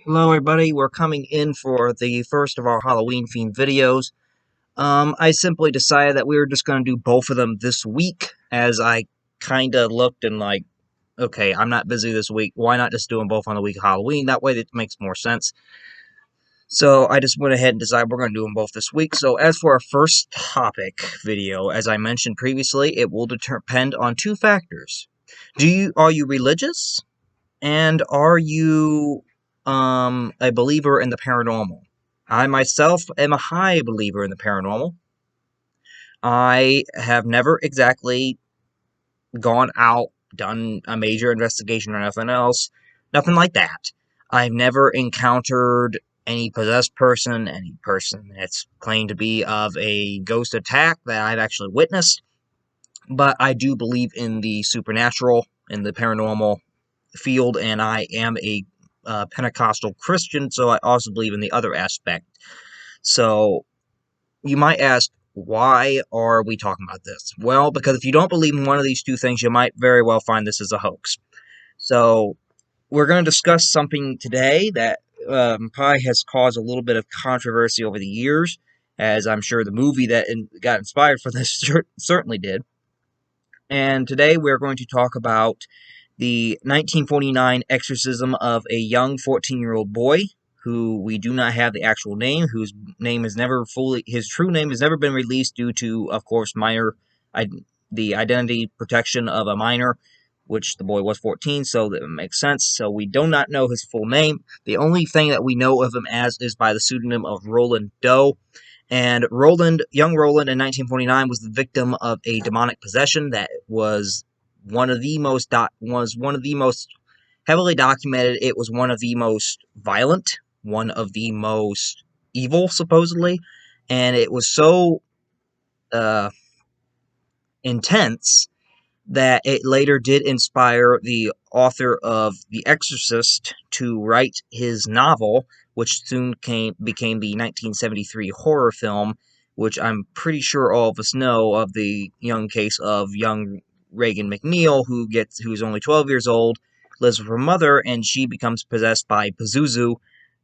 Hello everybody, we're coming in for the first of our Halloween themed videos. I simply decided that we were just going to do both of them this week, as I kinda looked and okay, I'm not busy this week, why not just do them both on the week of Halloween? That way it makes more sense. So I just went ahead and decided we're going to do them both this week. So as for our first topic video, as I mentioned previously, it will depend on two factors. Are you religious? And are you a believer in the paranormal? I myself am a high believer in the paranormal. I have never exactly gone out, done a major investigation or nothing else. Nothing like that. I've never encountered any possessed person, any person that's claimed to be of a ghost attack that I've actually witnessed. But I do believe in the supernatural, in the paranormal field, and I am a Pentecostal Christian, so I also believe in the other aspect. So, you might ask, why are we talking about this? Well, because if you don't believe in one of these two things, you might very well find this as a hoax. So, we're going to discuss something today that probably has caused a little bit of controversy over the years, as I'm sure the movie that got inspired for this certainly did. And today we're going to talk about the 1949 exorcism of a young 14-year-old boy who we do not have the actual name, whose name is never his true name has never been released due to, of course, the identity protection of a minor, which the boy was 14, so that makes sense. So we do not know his full name. The only thing that we know of him as is by the pseudonym of Roland Doe. And young Roland in 1949 was the victim of a demonic possession that was one of the most heavily documented. It was one of the most violent, one of the most evil, supposedly, and it was so intense that it later did inspire the author of The Exorcist to write his novel, which soon became the 1973 horror film, which I'm pretty sure all of us know of, the young case of young Reagan McNeil, who's only 12 years old, lives with her mother, and she becomes possessed by Pazuzu.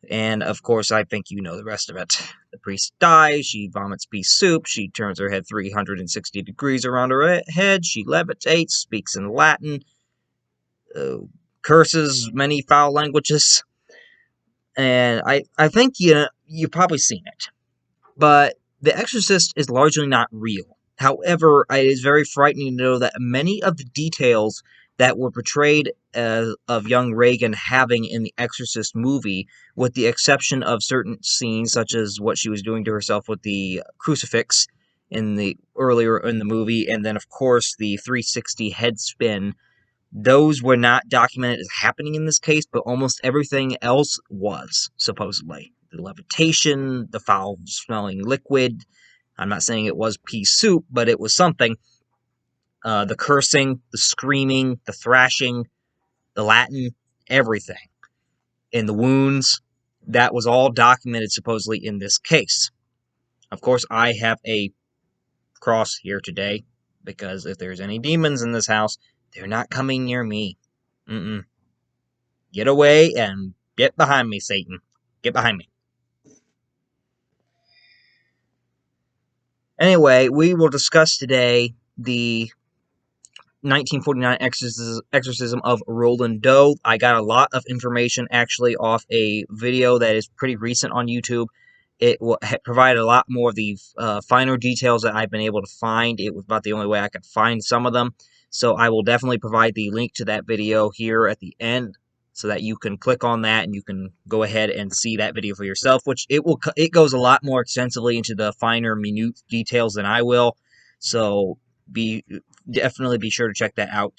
And of course, I think you know the rest of it. The priest dies, she vomits pea soup, she turns her head 360 degrees around her head, she levitates, speaks in Latin, curses many foul languages, and I think you've probably seen it. But The Exorcist is largely not real. However, it is very frightening to know that many of the details that were portrayed of young Reagan having in the Exorcist movie, with the exception of certain scenes, such as what she was doing to herself with the crucifix earlier in the movie, and then of course the 360 head spin, those were not documented as happening in this case, but almost everything else was, supposedly. The levitation, the foul-smelling liquid. I'm not saying it was pea soup, but it was something. The cursing, the screaming, the thrashing, the Latin, everything. In the wounds, that was all documented supposedly in this case. Of course, I have a cross here today, because if there's any demons in this house, they're not coming near me. Get away and get behind me, Satan. Get behind me. Anyway, we will discuss today the 1949 exorcism of Roland Doe. I got a lot of information actually off a video that is pretty recent on YouTube. It will provide a lot more of the finer details that I've been able to find. It was about the only way I could find some of them. So I will definitely provide the link to that video here at the end, so that you can click on that and you can go ahead and see that video for yourself, which it goes a lot more extensively into the finer, minute details than I will. So definitely be sure to check that out.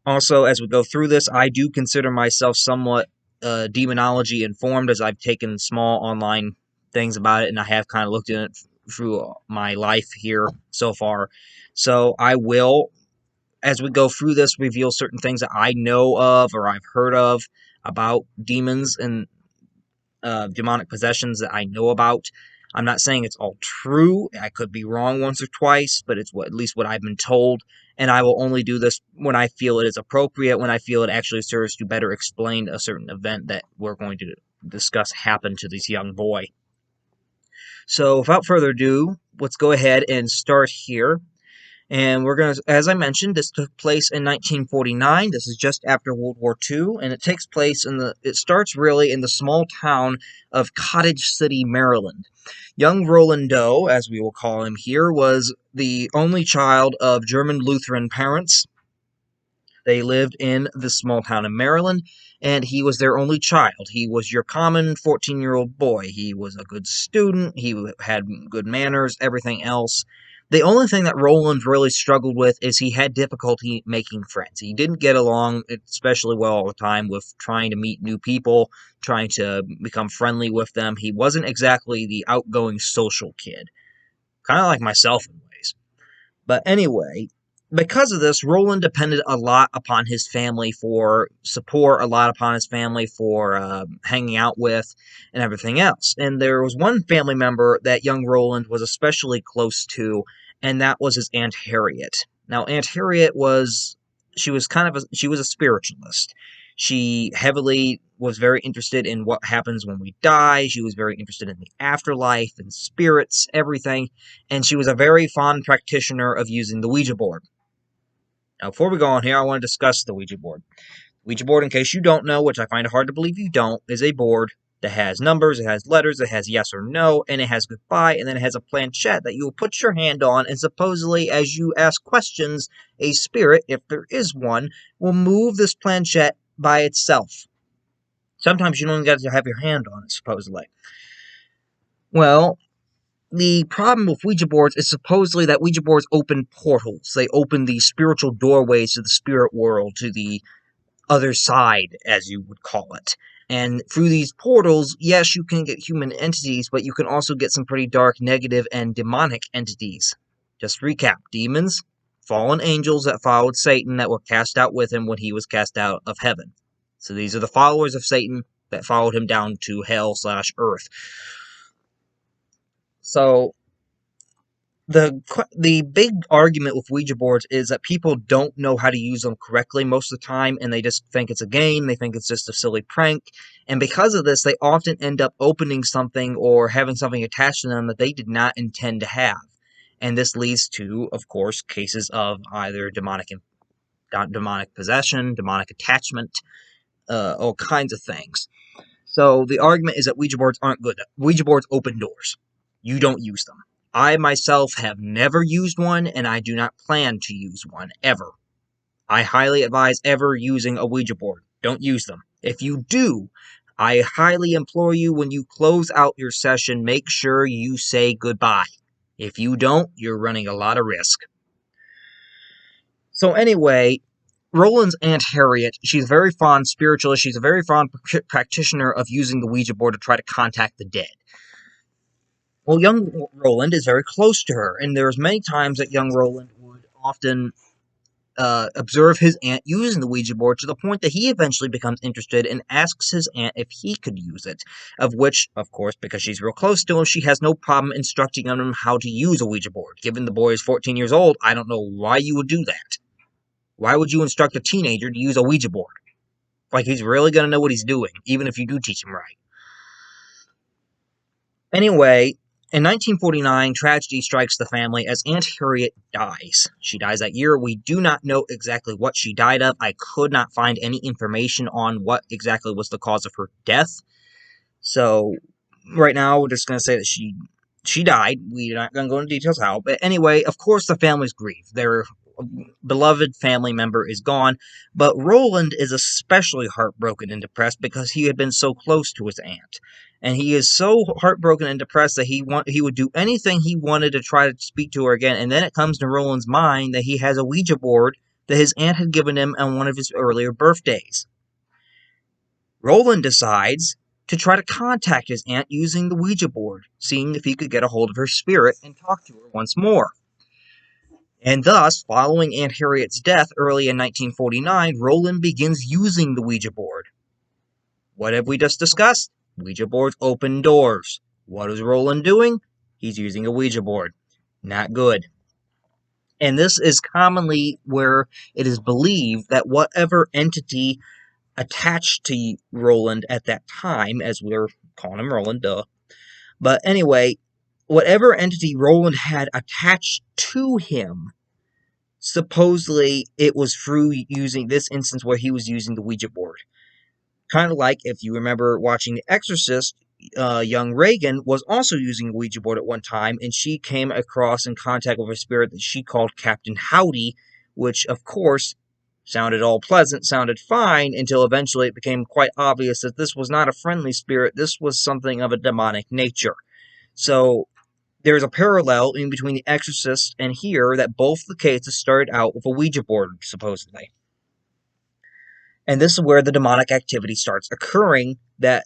Also, as we go through this, I do consider myself somewhat demonology informed, as I've taken small online things about it, and I have kind of looked at it through my life here so far. So I will, as we go through this, reveal certain things that I know of or I've heard of about demons and demonic possessions that I know about. I'm not saying it's all true. I could be wrong once or twice, but it's at least what I've been told. And I will only do this when I feel it is appropriate, when I feel it actually serves to better explain a certain event that we're going to discuss happened to this young boy. So without further ado, let's go ahead and start here. And we're going to, as I mentioned, this took place in 1949. This is just after World War II, and it takes place it starts really in the small town of Cottage City, Maryland. Young Roland Doe, as we will call him here, was the only child of German Lutheran parents. They lived in this small town in Maryland, and he was their only child. He was your common 14-year-old boy. He was a good student. He had good manners, everything else. The only thing that Roland really struggled with is he had difficulty making friends. He didn't get along especially well all the time with trying to meet new people, trying to become friendly with them. He wasn't exactly the outgoing social kid. Kind of like myself in ways. But anyway, because of this, Roland depended a lot upon his family for support, a lot upon his family for hanging out with, and everything else. And there was one family member that young Roland was especially close to, and that was his Aunt Harriet. Now, Aunt Harriet she was a spiritualist. She heavily was very interested in what happens when we die. She was very interested in the afterlife and spirits, everything. And she was a very fond practitioner of using the Ouija board. Now, before we go on here, I want to discuss the Ouija board. Ouija board, in case you don't know, which I find it hard to believe you don't, is a board that has numbers, it has letters, it has yes or no, and it has goodbye, and then it has a planchette that you will put your hand on, and supposedly, as you ask questions, a spirit, if there is one, will move this planchette by itself. Sometimes you don't even get to have your hand on it, supposedly. Well, the problem with Ouija boards is supposedly that Ouija boards open portals. They open the spiritual doorways to the spirit world, to the other side, as you would call it. And through these portals, yes, you can get human entities, but you can also get some pretty dark, negative, and demonic entities. Just to recap, demons, fallen angels that followed Satan that were cast out with him when he was cast out of heaven. So these are the followers of Satan that followed him down to hell/earth. So the big argument with Ouija boards is that people don't know how to use them correctly most of the time, and they just think it's a game, they think it's just a silly prank, and because of this, they often end up opening something or having something attached to them that they did not intend to have. And this leads to, of course, cases of either demonic possession, demonic attachment, all kinds of things. So the argument is that Ouija boards aren't good. Ouija boards open doors. You don't use them. I myself have never used one, and I do not plan to use one, ever. I highly advise ever using a Ouija board. Don't use them. If you do, I highly implore you, when you close out your session, make sure you say goodbye. If you don't, you're running a lot of risk. So anyway, Roland's Aunt Harriet, she's a very fond spiritualist, she's a very fond practitioner of using the Ouija board to try to contact the dead. Well, young Roland is very close to her, and there's many times that young Roland would often observe his aunt using the Ouija board to the point that he eventually becomes interested and asks his aunt if he could use it, of which, of course, because she's real close to him, she has no problem instructing him how to use a Ouija board. Given the boy is 14 years old, I don't know why you would do that. Why would you instruct a teenager to use a Ouija board? Like, he's really going to know what he's doing, even if you do teach him right. Anyway, in 1949, tragedy strikes the family as Aunt Harriet dies. She dies that year. We do not know exactly what she died of. I could not find any information on what exactly was the cause of her death. So, right now, we're just going to say that she died. We're not going to go into details how. But anyway, of course, the families grieve. Their beloved family member is gone. But Roland is especially heartbroken and depressed because he had been so close to his aunt. And he is so heartbroken and depressed that he would do anything he wanted to try to speak to her again. And then it comes to Roland's mind that he has a Ouija board that his aunt had given him on one of his earlier birthdays. Roland decides to try to contact his aunt using the Ouija board, seeing if he could get a hold of her spirit and talk to her once more. And thus, following Aunt Harriet's death early in 1949, Roland begins using the Ouija board. What have we just discussed? Ouija boards open doors. What is Roland doing? He's using a Ouija board. Not good. And this is commonly where it is believed that whatever entity attached to Roland at that time, as we're calling him Roland Doe, but anyway, whatever entity Roland had attached to him, supposedly it was through using this instance where he was using the Ouija board. Kind of like if you remember watching The Exorcist, young Reagan was also using a Ouija board at one time, and she came across in contact with a spirit that she called Captain Howdy, which, of course, sounded all pleasant, sounded fine, until eventually it became quite obvious that this was not a friendly spirit, this was something of a demonic nature. So, there's a parallel in between The Exorcist and here that both the cases started out with a Ouija board, supposedly. And this is where the demonic activity starts occurring that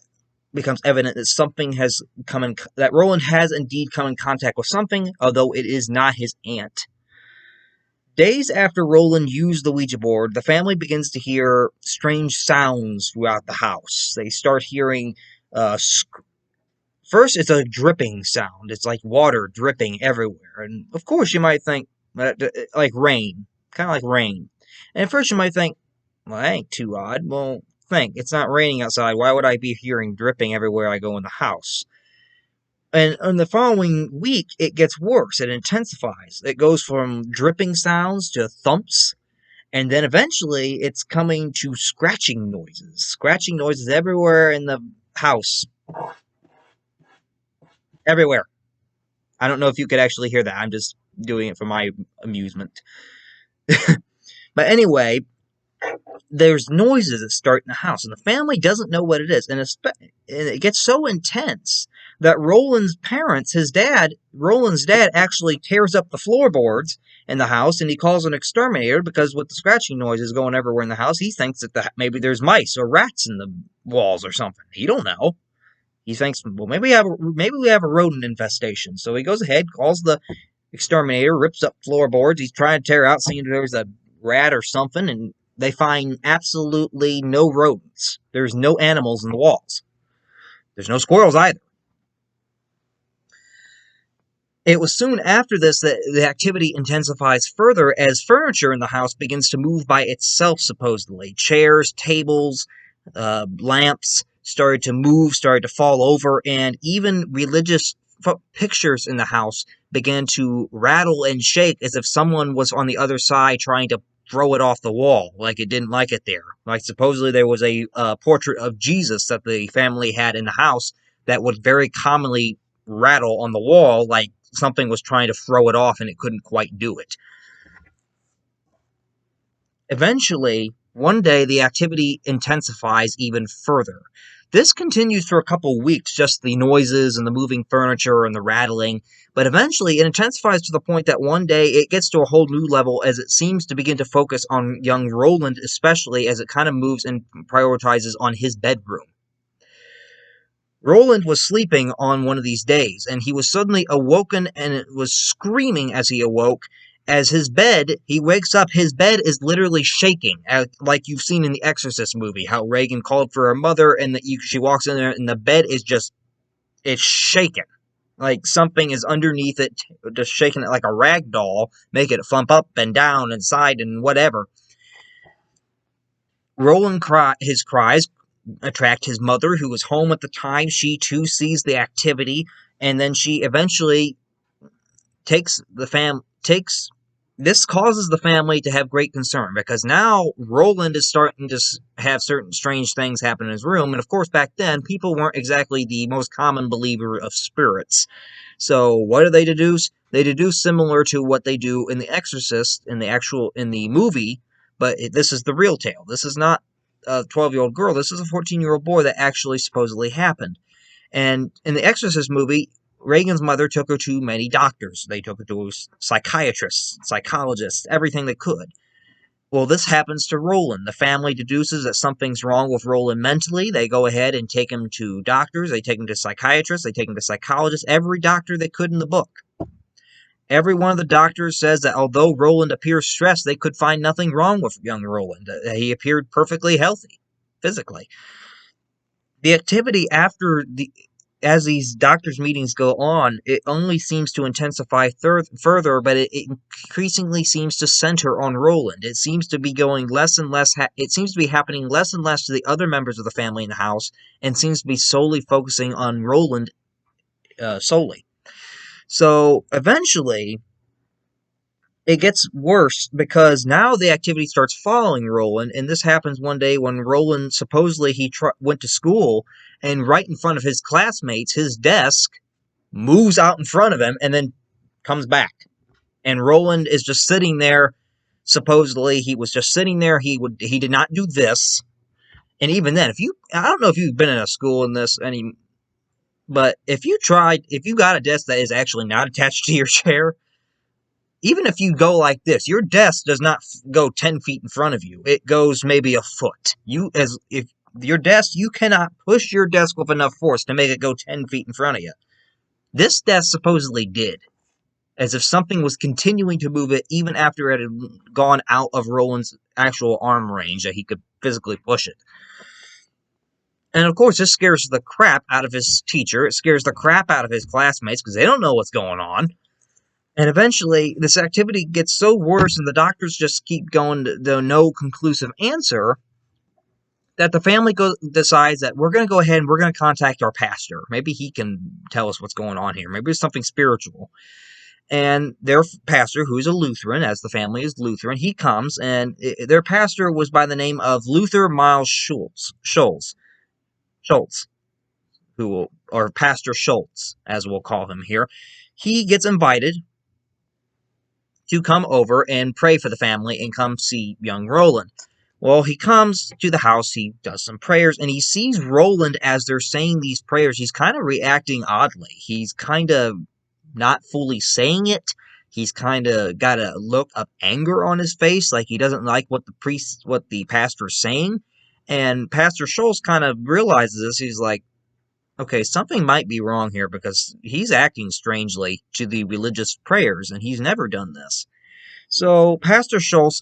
becomes evident that something has come in, that Roland has indeed come in contact with something, although it is not his aunt. Days after Roland used the Ouija board, the family begins to hear strange sounds throughout the house. They start hearing, first it's a dripping sound. It's like water dripping everywhere. And of course you might think, like rain. Kind of like rain. And at first you might think, well, that ain't too odd. Well, think, it's not raining outside. Why would I be hearing dripping everywhere I go in the house? And in the following week, it gets worse. It intensifies. It goes from dripping sounds to thumps. And then eventually, it's coming to scratching noises. Scratching noises everywhere in the house. Everywhere. I don't know if you could actually hear that. I'm just doing it for my amusement. But anyway, there's noises that start in the house, and the family doesn't know what it is, and it gets so intense that Roland's parents, Roland's dad actually tears up the floorboards in the house, and he calls an exterminator because with the scratching noises going everywhere in the house, he thinks that maybe there's mice or rats in the walls or something. He don't know. He thinks, well, maybe we have a rodent infestation. So he goes ahead, calls the exterminator, rips up floorboards. He's trying to tear out, seeing if there's a rat or something, and they find absolutely no rodents. There's no animals in the walls. There's no squirrels either. It was soon after this that the activity intensifies further as furniture in the house begins to move by itself, supposedly. Chairs, tables, lamps started to move, started to fall over, and even religious pictures in the house began to rattle and shake as if someone was on the other side trying to throw it off the wall, like it didn't like it there. Like supposedly there was a portrait of Jesus that the family had in the house that would very commonly rattle on the wall like something was trying to throw it off and it couldn't quite do it. Eventually, one day the activity intensifies even further. This continues for a couple weeks, just the noises and the moving furniture and the rattling, but eventually it intensifies to the point that one day it gets to a whole new level as it seems to begin to focus on young Roland, especially as it kind of moves and prioritizes on his bedroom. Roland was sleeping on one of these days, and he was suddenly awoken and it was screaming as he awoke. As his bed, he wakes up, his bed is literally shaking, like you've seen in the Exorcist movie, how Reagan called for her mother, and she walks in there, and the bed is just, it's shaking. Like something is underneath it, just shaking it like a rag doll, making it flump up and down and side and whatever. His cries attract his mother, who was home at the time. She, too, sees the activity, and then she eventually this causes the family to have great concern, because now Roland is starting to have certain strange things happen in his room, and of course back then, people weren't exactly the most common believer of spirits. So what do they deduce? They deduce similar to what they do in The Exorcist, in the movie, but this is the real tale. This is not a 12-year-old girl, this is a 14-year-old boy that actually supposedly happened. And in the Exorcist movie, Reagan's mother took her to many doctors. They took her to psychiatrists, psychologists, everything they could. Well, this happens to Roland. The family deduces that something's wrong with Roland mentally. They go ahead and take him to doctors. They take him to psychiatrists. They take him to psychologists. Every doctor they could in the book. Every one of the doctors says that although Roland appears stressed, they could find nothing wrong with young Roland. He appeared perfectly healthy, physically. The activity after as these doctors' meetings go on, it only seems to intensify further, but it increasingly seems to center on Roland. It seems to be going less and less. It seems to be happening less and less to the other members of the family in the house, and seems to be solely focusing on Roland solely. So eventually, it gets worse because now the activity starts following Roland, and this happens one day when Roland supposedly went to school, and right in front of his classmates, his desk moves out in front of him and then comes back. And Roland is just sitting there. Supposedly, he was just sitting there. He did not do this. And even then, I don't know if you've been in a school in this but if you got a desk that is actually not attached to your chair, even if you go like this, your desk does not go 10 feet in front of you. It goes maybe a foot. If your desk, you cannot push your desk with enough force to make it go 10 feet in front of you. This desk supposedly did, as if something was continuing to move it even after it had gone out of Roland's actual arm range, that he could physically push it. And of course, this scares the crap out of his teacher. It scares the crap out of his classmates because they don't know what's going on. And eventually, this activity gets so worse, and the doctors just keep going to no conclusive answer, that the family decides that we're going to go ahead and we're going to contact our pastor. Maybe he can tell us what's going on here. Maybe it's something spiritual. And their pastor, who's a Lutheran, as the family is Lutheran, he comes, and their pastor was by the name of Luther Miles Schultz, or Pastor Schultz, as we'll call him here. He gets invited to come over and pray for the family and come see young Roland. Well, he comes to the house, he does some prayers, and he sees Roland as they're saying these prayers. He's kind of reacting oddly. He's kind of not fully saying it. He's kind of got a look of anger on his face, like he doesn't like what the pastor is saying. And Pastor Schultz kind of realizes this. He's like, okay, something might be wrong here because he's acting strangely to the religious prayers, and he's never done this. So Pastor Schultz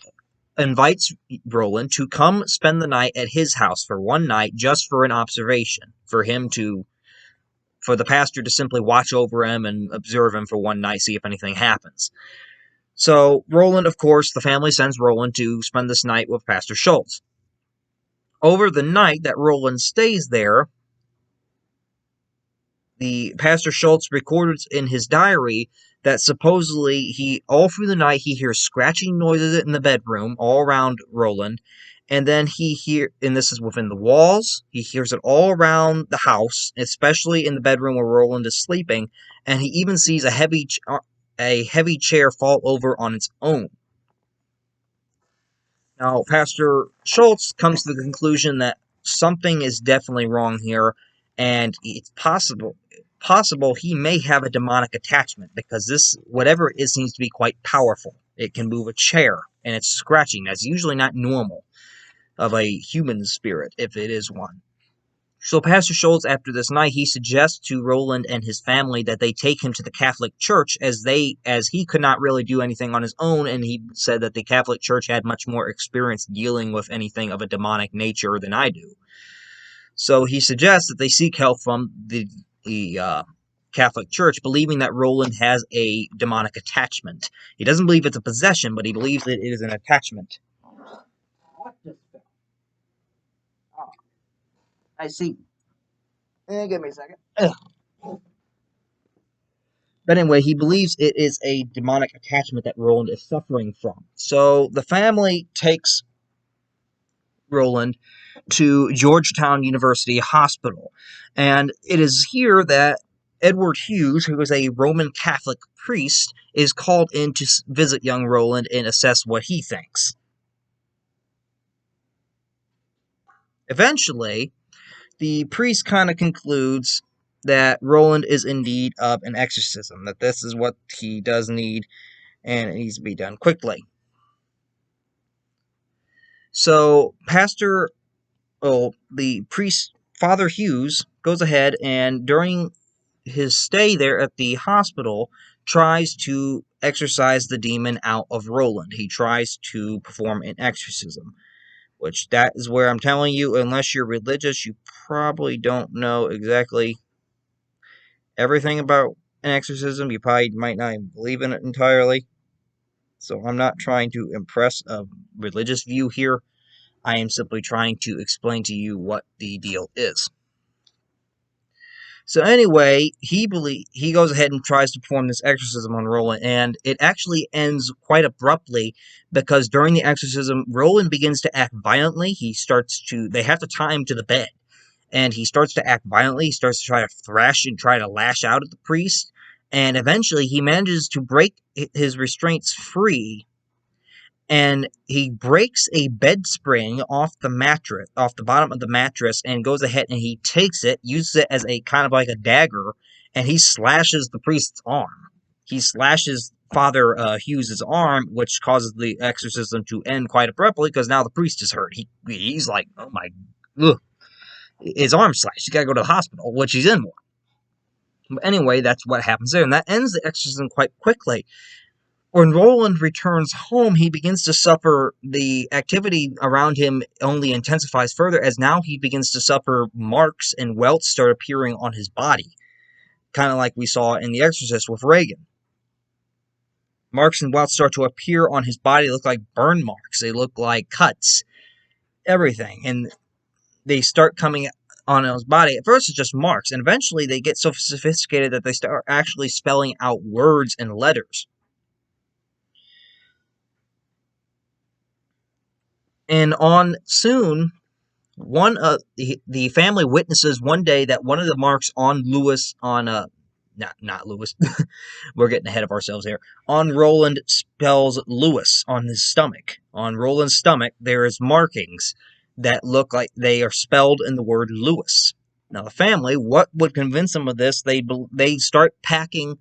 invites Roland to come spend the night at his house for one night, just for an observation, for the pastor to simply watch over him and observe him for one night, see if anything happens. So Roland, of course, the family sends Roland to spend this night with Pastor Schultz. Over the night that Roland stays there, the Pastor Schultz records in his diary that supposedly all through the night he hears scratching noises in the bedroom all around Roland, and then and this is within the walls, he hears it all around the house, especially in the bedroom where Roland is sleeping, and he even sees a heavy chair fall over on its own. Now, Pastor Schultz comes to the conclusion that something is definitely wrong here, and it's possible he may have a demonic attachment, because whatever it is, seems to be quite powerful. It can move a chair, and it's scratching. That's usually not normal of a human spirit, if it is one. So Pastor Schultz, after this night, he suggests to Roland and his family that they take him to the Catholic Church, as he could not really do anything on his own, and he said that the Catholic Church had much more experience dealing with anything of a demonic nature than I do. So he suggests that they seek help from the Catholic Church, believing that Roland has a demonic attachment. He doesn't believe it's a possession, but he believes that it is an attachment. What just fell? Oh, I see. Give me a second. Ugh. But anyway, he believes it is a demonic attachment that Roland is suffering from. So the family takes Roland to Georgetown University Hospital. And it is here that Edward Hughes, who is a Roman Catholic priest, is called in to visit young Roland and assess what he thinks. Eventually, the priest kind of concludes that Roland is in need of an exorcism, that this is what he does need, and it needs to be done quickly. So, the priest, Father Hughes, goes ahead and during his stay there at the hospital tries to exorcise the demon out of Roland. He tries to perform an exorcism, which that is where I'm telling you, unless you're religious, you probably don't know exactly everything about an exorcism. You probably might not even believe in it entirely. So I'm not trying to impress a religious view here. I am simply trying to explain to you what the deal is. So anyway, he goes ahead and tries to perform this exorcism on Roland, and it actually ends quite abruptly because during the exorcism, Roland begins to act violently. They have to tie him to the bed, and he starts to act violently. He starts to try to thrash and try to lash out at the priest, and eventually he manages to break his restraints free, and he breaks a bed spring off the bottom of the mattress, and goes ahead and he takes it, uses it as a kind of like a dagger, and he slashes the priest's arm. He slashes Father Hughes's arm, which causes the exorcism to end quite abruptly because now the priest is hurt. He's like, oh my, ugh, his arm slashed. He's got to go to the hospital, which he's in one. But anyway, that's what happens there, and that ends the exorcism quite quickly. When Roland returns home, he begins to suffer. The activity around him only intensifies further as now he begins to suffer marks and welts start appearing on his body. Kind of like we saw in The Exorcist with Reagan. Marks and welts start to appear on his body. They look like burn marks. They look like cuts. Everything. And they start coming on his body. At first it's just marks. And eventually they get so sophisticated that they start actually spelling out words and letters. And on soon, one of the family witnesses one day that one of the marks on Lewis, not Lewis, we're getting ahead of ourselves here. On Roland spells Lewis on his stomach. On Roland's stomach, there is markings that look like they are spelled in the word Lewis. Now the family, what would convince them of this? They start packing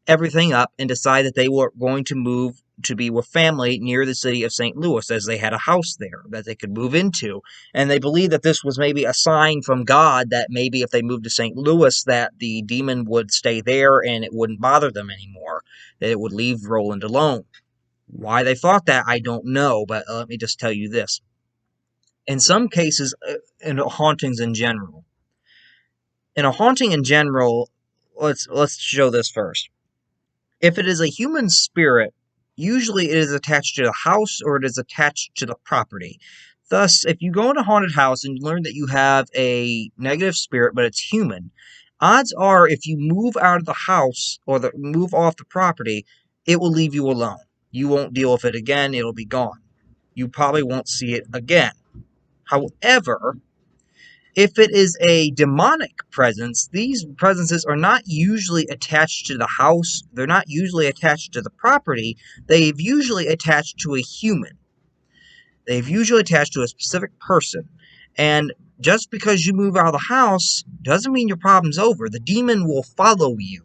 everything up and decide that they were going to move to be with family near the city of St. Louis, as they had a house there that they could move into. And they believed that this was maybe a sign from God that maybe if they moved to St. Louis that the demon would stay there and it wouldn't bother them anymore, that it would leave Roland alone. Why they thought that, I don't know, but let me just tell you this. In some cases, in hauntings in general, let's show this first. If it is a human spirit, usually it is attached to the house or it is attached to the property. Thus, if you go in a haunted house and learn that you have a negative spirit, but it's human, odds are if you move out of the house or move off the property, it will leave you alone. You won't deal with it again. It'll be gone. You probably won't see it again. However, if it is a demonic presence, these presences are not usually attached to the house. They're not usually attached to the property. They've usually attached to a human. They've usually attached to a specific person. And just because you move out of the house doesn't mean your problem's over. The demon will follow you.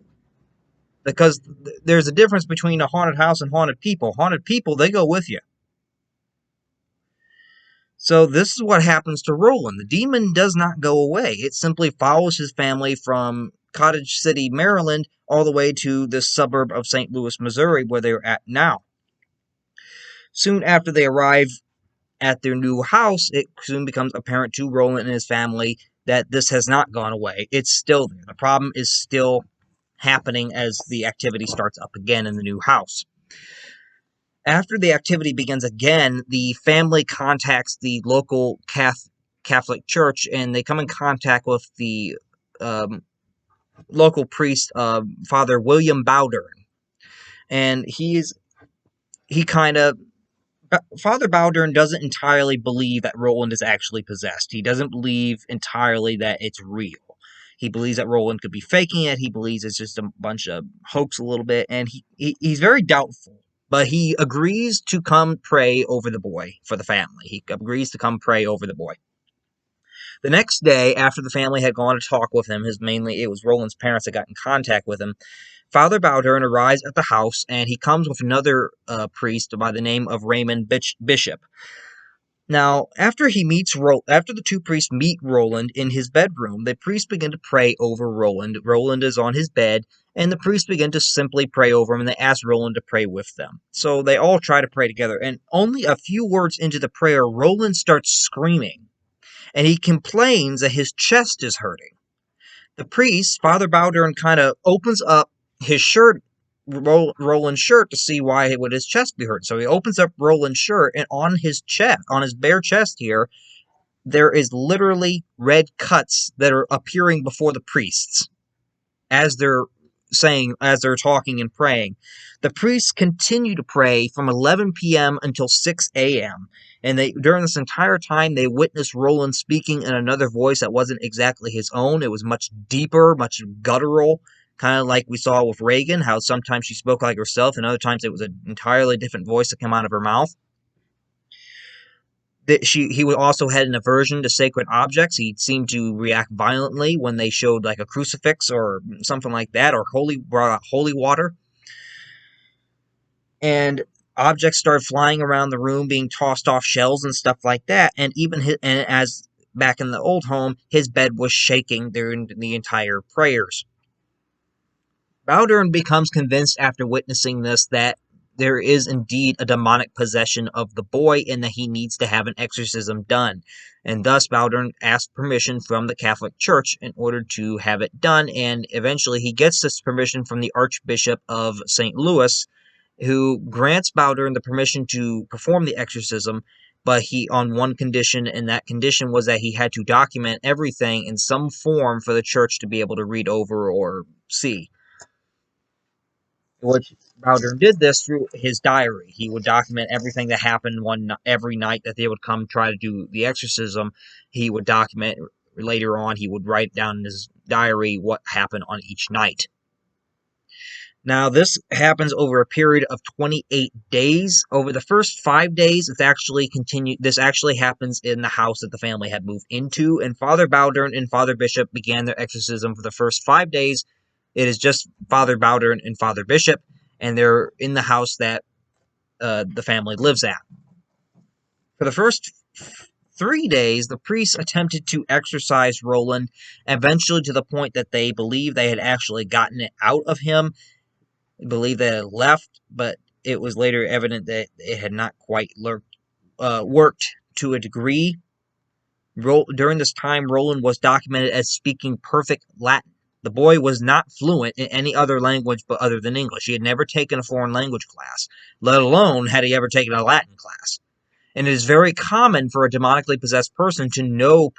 Because there's a difference between a haunted house and haunted people. Haunted people, they go with you. So this is what happens to Roland. The demon does not go away. It simply follows his family from Cottage City, Maryland, all the way to the suburb of St. Louis, Missouri, where they're at now. Soon after they arrive at their new house, it soon becomes apparent to Roland and his family that this has not gone away. It's still there. The problem is still happening as the activity starts up again in the new house. After the activity begins again, the family contacts the local Catholic Church, and they come in contact with the local priest, Father William Bowdern. And Father Bowdern doesn't entirely believe that Roland is actually possessed. He doesn't believe entirely that it's real. He believes that Roland could be faking it. He believes it's just a bunch of hoax a little bit, and he's very doubtful. But he agrees to come pray over the boy for the family. He agrees to come pray over the boy. The next day, after the family had gone to talk with him, it was Roland's parents that got in contact with him, Father Bowdern arrives at the house, and he comes with another priest by the name of Raymond Bishop. Now, after the two priests meet Roland in his bedroom, the priests begin to pray over Roland. Roland is on his bed, and the priests begin to simply pray over him, and they ask Roland to pray with them. So they all try to pray together, and only a few words into the prayer, Roland starts screaming, and he complains that his chest is hurting. The priest, Father Bowdern, kind of opens up his shirt, Roland's shirt, to see why would his chest be hurt. So he opens up Roland's shirt, and on his chest, on his bare chest here, there is literally red cuts that are appearing before the priests as they're talking and praying. The priests continue to pray from 11 p.m. until 6 a.m. And during this entire time, they witnessed Roland speaking in another voice that wasn't exactly his own. It was much deeper, much guttural, kind of like we saw with Reagan, how sometimes she spoke like herself, and other times it was an entirely different voice that came out of her mouth. He also had an aversion to sacred objects. He seemed to react violently when they showed like a crucifix or something like that, or brought out holy water. And objects started flying around the room, being tossed off shelves and stuff like that. And even as back in the old home, his bed was shaking during the entire prayers. Bowdern becomes convinced after witnessing this that there is indeed a demonic possession of the boy and that he needs to have an exorcism done. And thus Bowdern asked permission from the Catholic Church in order to have it done, and eventually he gets this permission from the Archbishop of St. Louis, who grants Bowdern the permission to perform the exorcism, but he on one condition, and that condition was that he had to document everything in some form for the church to be able to read over or see. Which Bowdern did this through his diary. He would document everything that happened every night that they would come try to do the exorcism. He would document later on. He would write down in his diary what happened on each night. Now, this happens over a period of 28 days. Over the first 5 days, this actually happens in the house that the family had moved into, and Father Bowdern and Father Bishop began their exorcism for the first 5 days. It is just Father Bowdern and Father Bishop, and they're in the house that the family lives at. For the first 3 days, the priests attempted to exorcise Roland, eventually to the point that they believed they had actually gotten it out of him. They believed that it had left, but it was later evident that it had not quite worked to a degree. During this time, Roland was documented as speaking perfect Latin. The boy was not fluent in any other language but other than English. He had never taken a foreign language class, let alone had he ever taken a Latin class. And it is very common for a demonically possessed person to know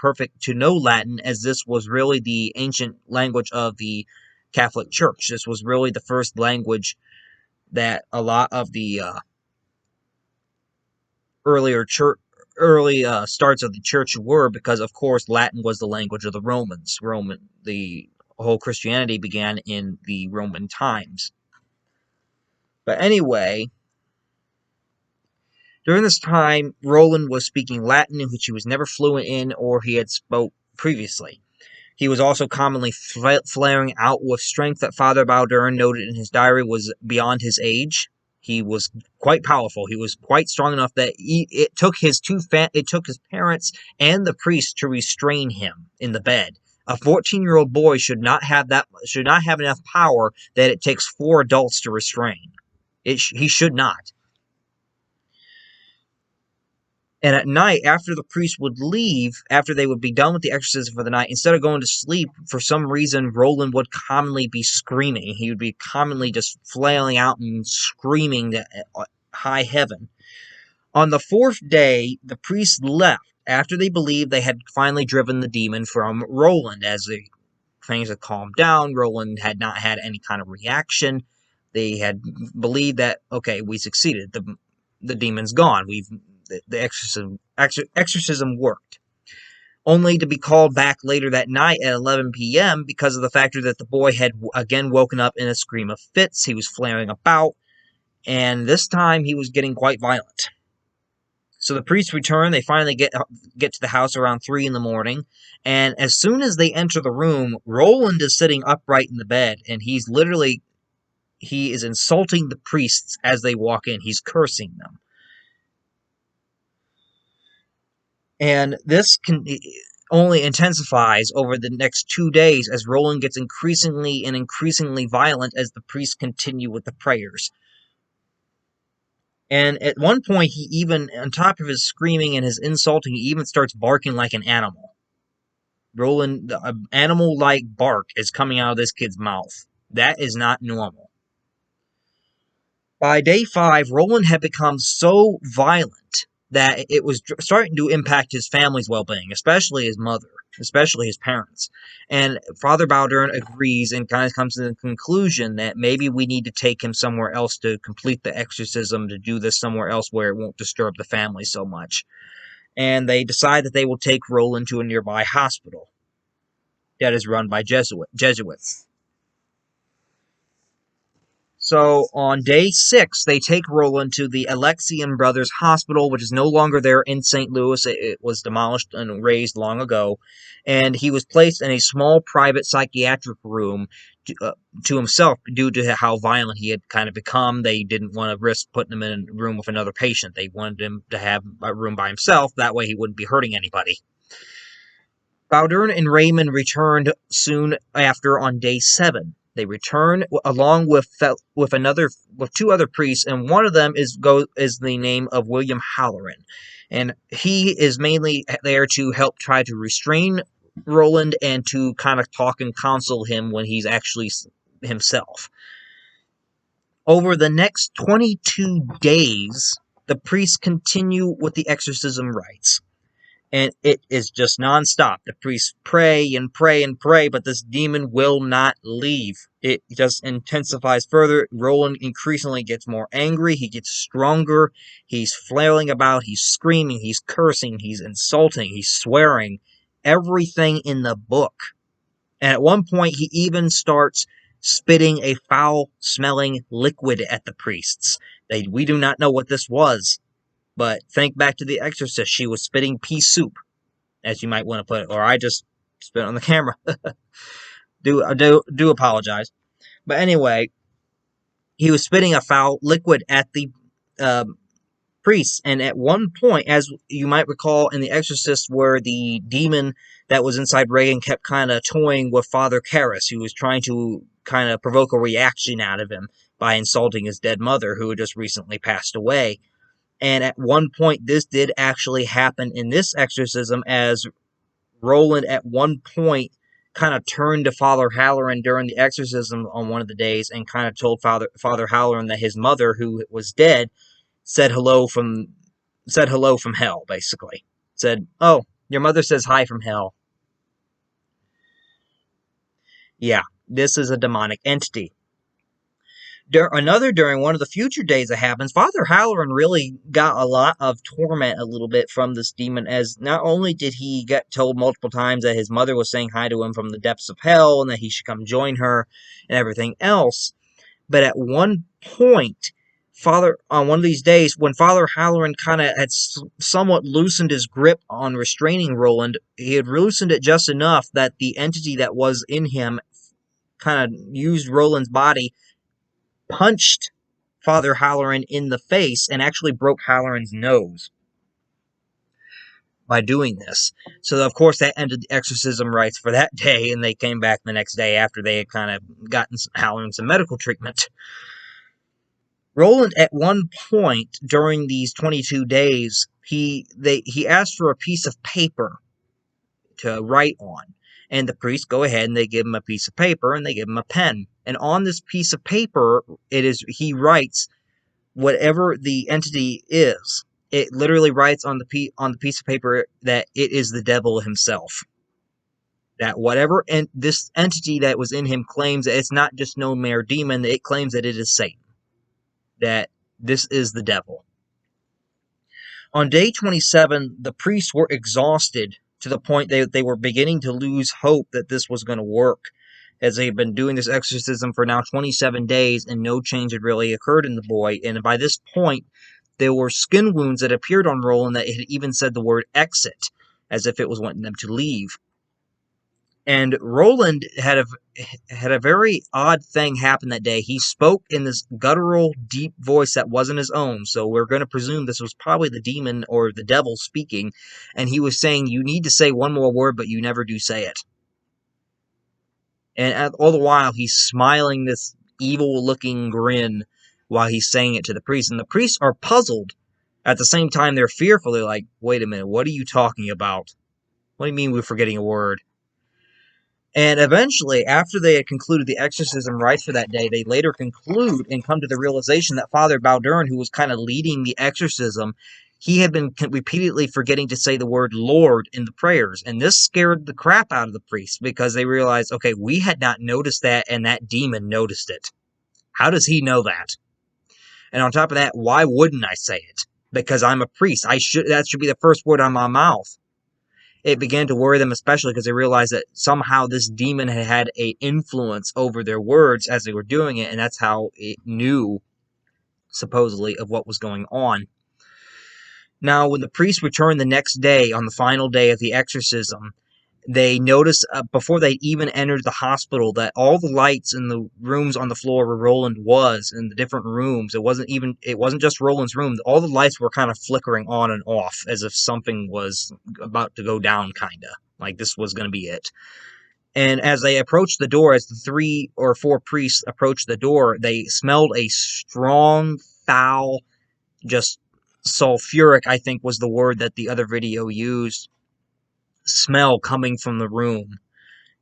Latin, as this was really the ancient language of the Catholic Church. This was really the first language that a lot of the early starts of the church were, because of course Latin was the language of the Romans. The whole Christianity began in the Roman times. But anyway, during this time, Roland was speaking Latin, which he was never fluent in or he had spoke previously. He was also commonly flaring out with strength that Father Bowdern noted in his diary was beyond his age. He was quite powerful. He was quite strong enough that it took his parents and the priest to restrain him in the bed. A 14-year-old boy should not have enough power that it takes 4 adults to restrain. He should not. And at night, after the priest would leave, after they would be done with the exorcism for the night, instead of going to sleep, for some reason, Roland would commonly be screaming. He would be commonly just flailing out and screaming to high heaven. On the 4th day, the priest left after they believed they had finally driven the demon from Roland. As things had calmed down, Roland had not had any kind of reaction. They had believed that, okay, we succeeded. The demon's gone. The exorcism worked. Only to be called back later that night at 11 p.m. because of the factor that the boy had again woken up in a scream of fits. He was flaring about, and this time he was getting quite violent. So the priests return. They finally get to the house around 3 in the morning, and as soon as they enter the room, Roland is sitting upright in the bed, and he is insulting the priests as they walk in. He's cursing them. And this only intensifies over the next 2 days as Roland gets increasingly violent as the priests continue with the prayers. And at one point, he even, on top of his screaming and his insulting, he even starts barking like an animal. Roland, animal-like bark is coming out of this kid's mouth. That is not normal. By day 5, Roland had become so violent that it was starting to impact his family's well-being, especially his mother, especially his parents. And Father Bowdern agrees and kind of comes to the conclusion that maybe we need to take him somewhere else to complete the exorcism, to do this somewhere else where it won't disturb the family so much. And they decide that they will take Roland to a nearby hospital that is run by Jesuits. So on day 6, they take Roland to the Alexian Brothers Hospital, which is no longer there in St. Louis. It was demolished and razed long ago. And he was placed in a small private psychiatric room to himself due to how violent he had kind of become. They didn't want to risk putting him in a room with another patient. They wanted him to have a room by himself. That way he wouldn't be hurting anybody. Bowdern and Raymond returned soon after on day 7. They return along with two other priests, and one of them is the name of William Halloran, and he is mainly there to help try to restrain Roland and to kind of talk and counsel him when he's actually himself. Over the next 22 days, the priests continue with the exorcism rites. And it is just nonstop. The priests pray and pray and pray, but this demon will not leave. It just intensifies further. Roland increasingly gets more angry. He gets stronger. He's flailing about. He's screaming. He's cursing. He's insulting. He's swearing. Everything in the book. And at one point, he even starts spitting a foul-smelling liquid at the priests. We do not know what this was. But think back to The Exorcist. She was spitting pea soup, as you might want to put it. Or I just spit on the camera. do apologize. But anyway, he was spitting a foul liquid at the priests. And at one point, as you might recall in The Exorcist, where the demon that was inside Reagan kept kind of toying with Father Karras, who was trying to kind of provoke a reaction out of him by insulting his dead mother, who had just recently passed away. And at one point, this did actually happen in this exorcism, as Roland at one point kind of turned to Father Halloran during the exorcism on one of the days and kind of told Father Halloran that his mother, who was dead, said hello from hell, basically. Said, "Oh, your mother says hi from hell." Yeah, this is a demonic entity. During one of the future days that happens, Father Halloran really got a lot of torment a little bit from this demon, as not only did he get told multiple times that his mother was saying hi to him from the depths of hell and that he should come join her and everything else, but at one point, on one of these days, when Father Halloran kind of had somewhat loosened his grip on restraining Roland, he had loosened it just enough that the entity that was in him kind of used Roland's body, punched Father Halloran in the face, and actually broke Halloran's nose by doing this. So, of course, that ended the exorcism rites for that day, and they came back the next day after they had kind of gotten Halloran some medical treatment. Roland, at one point during these 22 days, he asked for a piece of paper to write on. And the priests go ahead and they give him a piece of paper and they give him a pen. And on this piece of paper, he writes whatever the entity is. It literally writes on the piece of paper that it is the devil himself. That whatever this entity that was in him claims that it's not just no mere demon, it claims that it is Satan. That this is the devil. On day 27, the priests were exhausted to the point that they were beginning to lose hope that this was going to work, as they had been doing this exorcism for now 27 days and no change had really occurred in the boy. And by this point, there were skin wounds that appeared on Roland that had even said the word exit, as if it was wanting them to leave. And Roland had a very odd thing happen that day. He spoke in this guttural, deep voice that wasn't his own, so we're going to presume this was probably the demon or the devil speaking, and he was saying, "You need to say one more word, but you never do say it." And all the while, he's smiling this evil-looking grin while he's saying it to the priests, and the priests are puzzled. At the same time, they're fearfully like, "Wait a minute, what are you talking about? What do you mean we're forgetting a word?" And eventually, after they had concluded the exorcism rites for that day, they later conclude and come to the realization that Father Baldern, who was kind of leading the exorcism, he had been repeatedly forgetting to say the word Lord in the prayers. And this scared the crap out of the priests because they realized, okay, we had not noticed that, and that demon noticed it. How does he know that? And on top of that, why wouldn't I say it? Because I'm a priest. That should be the first word on my mouth. It began to worry them, especially because they realized that somehow this demon had had an influence over their words as they were doing it, and that's how it knew, supposedly, of what was going on. Now, when the priest returned the next day, on the final day of the exorcism, they noticed, before they even entered the hospital, that all the lights in the rooms on the floor where Roland was, in the different rooms, it wasn't just Roland's room, all the lights were kind of flickering on and off, as if something was about to go down, kinda. Like this was going to be it. And as they approached the door, as the 3 or 4 priests approached the door, they smelled a strong, foul, just sulfuric, I think was the word that the other video used, smell coming from the room.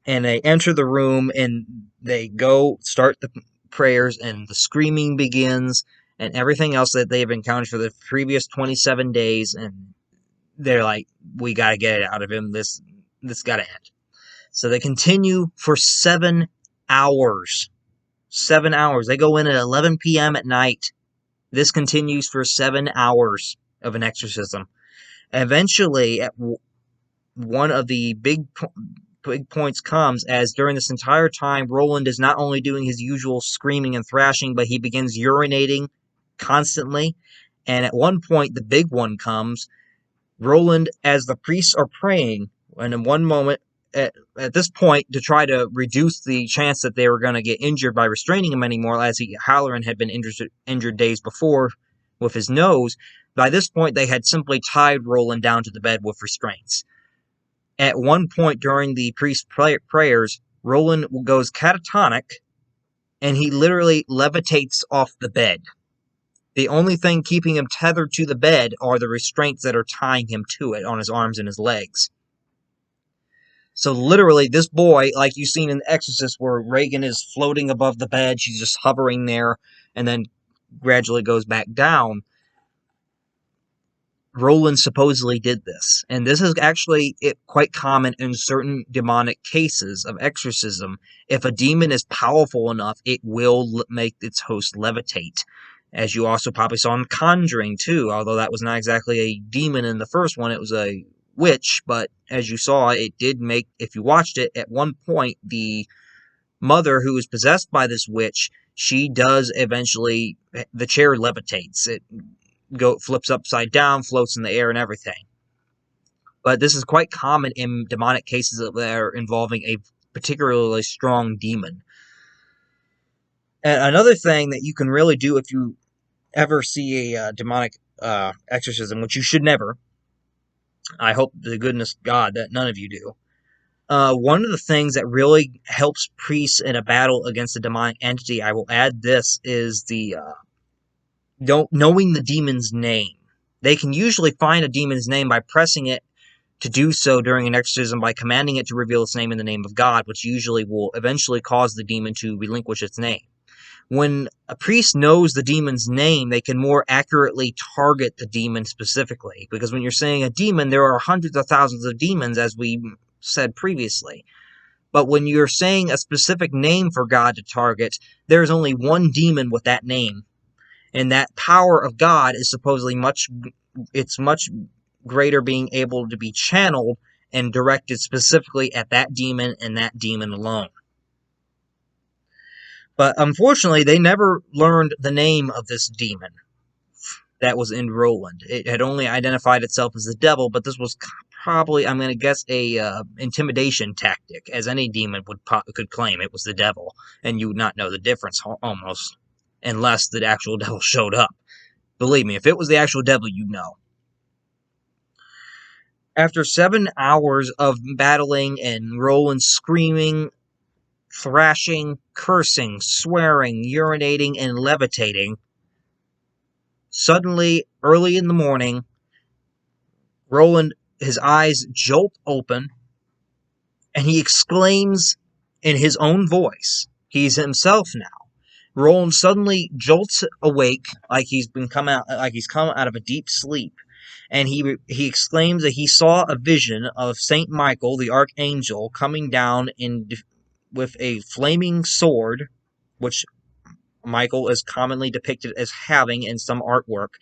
And they enter the room and they go start the prayers, and the screaming begins and everything else that they've encountered for the previous 27 days. And they're like, we got to get it out of him. This got to end. So they continue for 7 hours. 7 hours. They go in at 11 p.m. at night. This continues for 7 hours of an exorcism. Eventually, at one of the big points comes as during this entire time, Roland is not only doing his usual screaming and thrashing, but he begins urinating constantly. And at one point, the big one comes. Roland, as the priests are praying, and in one moment, at this point, to try to reduce the chance that they were going to get injured by restraining him anymore, as Halloran had been injured days before with his nose, by this point, they had simply tied Roland down to the bed with restraints. At one point during the priest's prayers, Roland goes catatonic, and he literally levitates off the bed. The only thing keeping him tethered to the bed are the restraints that are tying him to it on his arms and his legs. So literally, this boy, like you've seen in The Exorcist, where Reagan is floating above the bed, she's just hovering there, and then gradually goes back down. Roland supposedly did this, and this is actually quite common in certain demonic cases of exorcism. If a demon is powerful enough, it will make its host levitate, as you also probably saw in Conjuring too, although that was not exactly a demon in the first one, it was a witch, but as you saw, it did make, if you watched it, at one point, the mother who is possessed by this witch, she does eventually, the chair levitates, it flips upside down, floats in the air, and everything. But this is quite common in demonic cases that are involving a particularly strong demon. And another thing that you can really do if you ever see a demonic exorcism, which you should never, I hope to goodness God that none of you do, one of the things that really helps priests in a battle against a demonic entity, I will add this, is the knowing the demon's name. They can usually find a demon's name by pressing it to do so during an exorcism by commanding it to reveal its name in the name of God, which usually will eventually cause the demon to relinquish its name. When a priest knows the demon's name, they can more accurately target the demon specifically. Because when you're saying a demon, there are hundreds of thousands of demons, as we said previously. But when you're saying a specific name for God to target, there's only one demon with that name. And that power of God is supposedly much greater, being able to be channeled and directed specifically at that demon and that demon alone. But unfortunately, they never learned the name of this demon that was in Roland. It had only identified itself as the devil, but this was probably, I'm going to guess, a intimidation tactic, as any demon could claim it was the devil, and you would not know the difference almost, unless the actual devil showed up. Believe me, if it was the actual devil, you'd know. After 7 hours of battling and Roland screaming, thrashing, cursing, swearing, urinating, and levitating, suddenly, early in the morning, Roland, his eyes jolt open, and he exclaims in his own voice, he's himself now. Roland suddenly jolts awake, like he's come out of a deep sleep, and he exclaims that he saw a vision of Saint Michael, the archangel, coming down with a flaming sword, which Michael is commonly depicted as having in some artwork,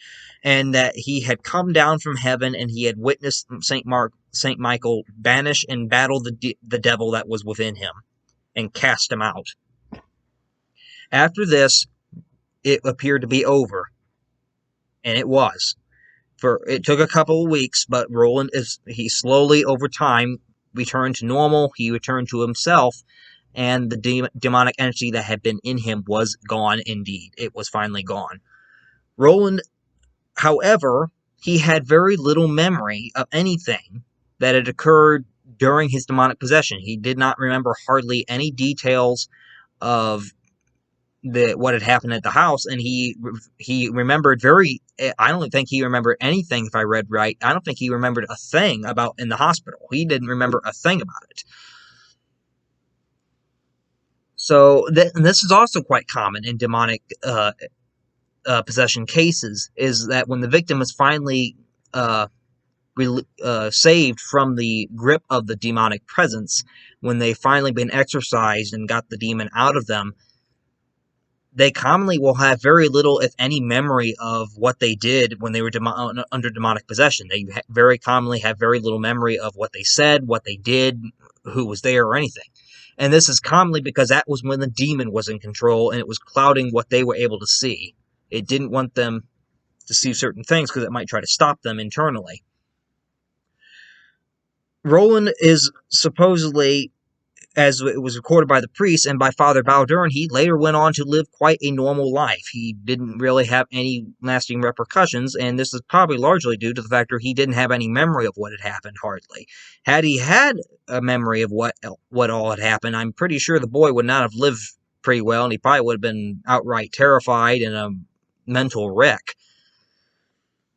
and that he had come down from heaven and he had witnessed Saint Michael banish and battle the devil that was within him and cast him out. After this, it appeared to be over, and it was. It took a couple of weeks, but Roland he slowly over time returned to normal. He returned to himself, and the demonic energy that had been in him was gone indeed. It was finally gone. Roland, however, he had very little memory of anything that had occurred during his demonic possession. He did not remember hardly any details of what had happened at the house, and he remembered I don't think he remembered anything, if I read right. I don't think he remembered a thing about in the hospital. He didn't remember a thing about it. So and this is also quite common in demonic possession cases, is that when the victim is finally saved from the grip of the demonic presence, when they've finally been exorcised and got the demon out of them, they commonly will have very little, if any, memory of what they did when they were under demonic possession. They very commonly have very little memory of what they said, what they did, who was there, or anything. And this is commonly because that was when the demon was in control, and it was clouding what they were able to see. It didn't want them to see certain things because it might try to stop them internally. Roland is supposedly, as it was recorded by the priest and by Father Baldern, he later went on to live quite a normal life. He didn't really have any lasting repercussions, and this is probably largely due to the fact that he didn't have any memory of what had happened, hardly. Had he had a memory of what all had happened, I'm pretty sure the boy would not have lived pretty well, and he probably would have been outright terrified and a mental wreck.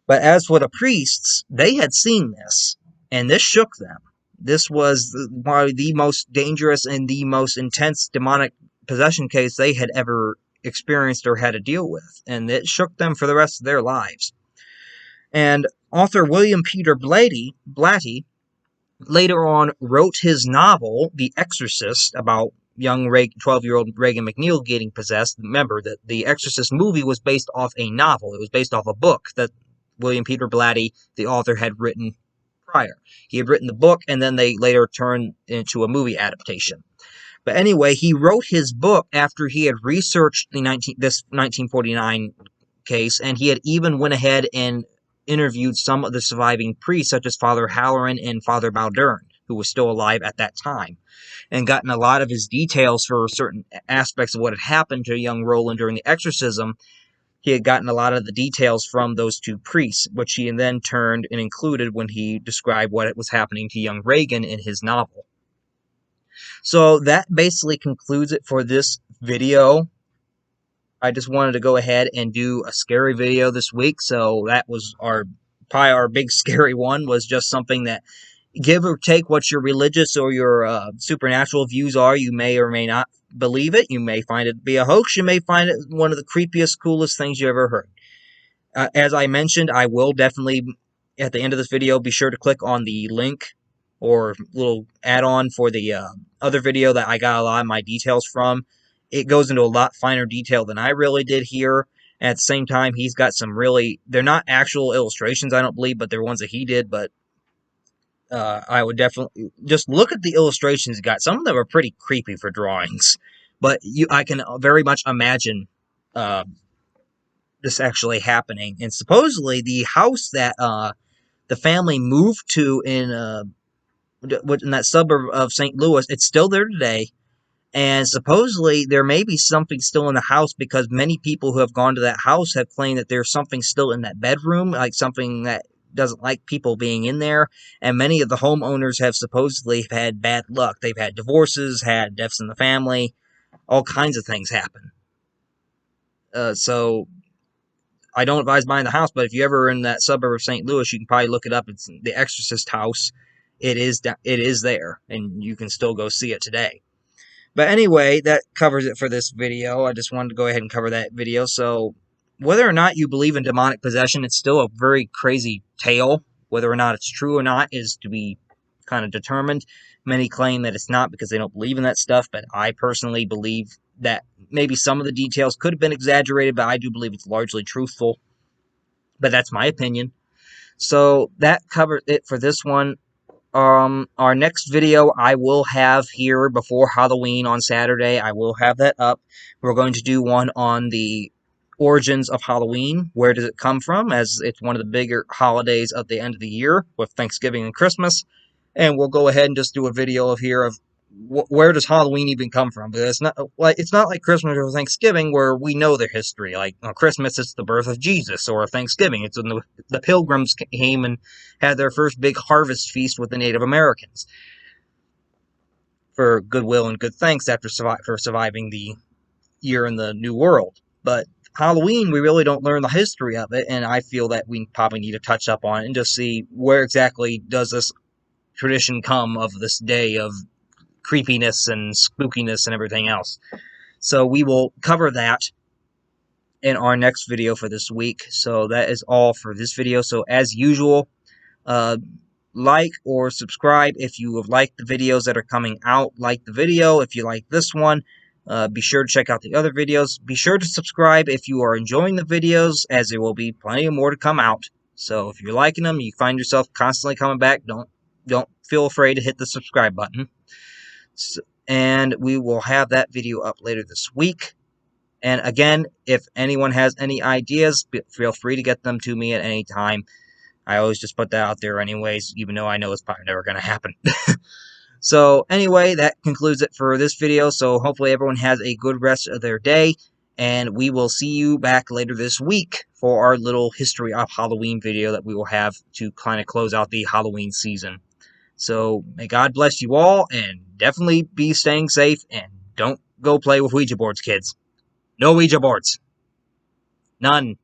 But as for the priests, they had seen this, and this shook them. This was probably the most dangerous and the most intense demonic possession case they had ever experienced or had to deal with, and it shook them for the rest of their lives. And author William Peter Blatey later on wrote his novel, The Exorcist, about young 12-year-old Reagan McNeil getting possessed. Remember that the Exorcist movie was based off a novel. It was based off a book that William Peter Blatey, the author, had written prior. He had written the book, and then they later turned into a movie adaptation. But anyway, he wrote his book after he had researched this 1949 case, and he had even went ahead and interviewed some of the surviving priests, such as Father Halloran and Father Baldern, who was still alive at that time, and gotten a lot of his details for certain aspects of what had happened to young Roland during the exorcism. He had gotten a lot of the details from those two priests, which he then turned and included when he described what was happening to young Reagan in his novel. So that basically concludes it for this video. I just wanted to go ahead and do a scary video this week, so that was probably our big scary one, was just something that, give or take what your religious or your supernatural views are, you may or may not believe it. You may find it to be a hoax. You may find it one of the creepiest, coolest things you ever heard. As I mentioned, I will definitely, at the end of this video, be sure to click on the link or little add-on for the other video that I got a lot of my details from. It goes into a lot finer detail than I really did here. And at the same time, he's got some they're not actual illustrations, I don't believe, but they're ones that he did, but I would definitely just look at the illustrations he got. Some of them are pretty creepy for drawings, but I can very much imagine this actually happening. And supposedly, the house that the family moved to in that suburb of St. Louis, it's still there today. And supposedly, there may be something still in the house, because many people who have gone to that house have claimed that there's something still in that bedroom, like something that doesn't like people being in there. And many of the homeowners have supposedly had bad luck. They've had divorces, had deaths in the family, all kinds of things happen. So I don't advise buying the house, but if you ever in that suburb of St. Louis, you can probably look it up. It's the Exorcist house. it is there, and you can still go see it today. But anyway, that covers it for this video. I just wanted to go ahead and cover that video. So whether or not you believe in demonic possession, it's still a very crazy tale. Whether or not it's true or not is to be kind of determined. Many claim that it's not because they don't believe in that stuff, but I personally believe that maybe some of the details could have been exaggerated, but I do believe it's largely truthful. But that's my opinion. So that covers it for this one. Our next video I will have here before Halloween on Saturday. I will have that up. We're going to do one on the origins of Halloween. Where does it come from? As it's one of the bigger holidays of the end of the year with Thanksgiving and Christmas. And we'll go ahead and just do a video of here of where does Halloween even come from? Because it's not like Christmas or Thanksgiving where we know their history. Like on Christmas, it's the birth of Jesus, or Thanksgiving, it's when the Pilgrims came and had their first big harvest feast with the Native Americans for goodwill and good thanks for surviving the year in the New World. But Halloween, we really don't learn the history of it, and I feel that we probably need to touch up on it and just see where exactly does this tradition come of this day of creepiness and spookiness and everything else. So we will cover that in our next video for this week. So that is all for this video. So as usual, like or subscribe if you have liked the videos that are coming out. Like the video if you like this one. Be sure to check out the other videos. Be sure to subscribe if you are enjoying the videos, as there will be plenty more to come out. So if you're liking them, you find yourself constantly coming back, don't feel afraid to hit the subscribe button. And we will have that video up later this week. And again, if anyone has any ideas, feel free to get them to me at any time. I always just put that out there anyways, even though I know it's probably never going to happen. So anyway, that concludes it for this video. So hopefully everyone has a good rest of their day. And we will see you back later this week for our little history of Halloween video that we will have to kind of close out the Halloween season. So may God bless you all, and definitely be staying safe, and don't go play with Ouija boards, kids. No Ouija boards. None.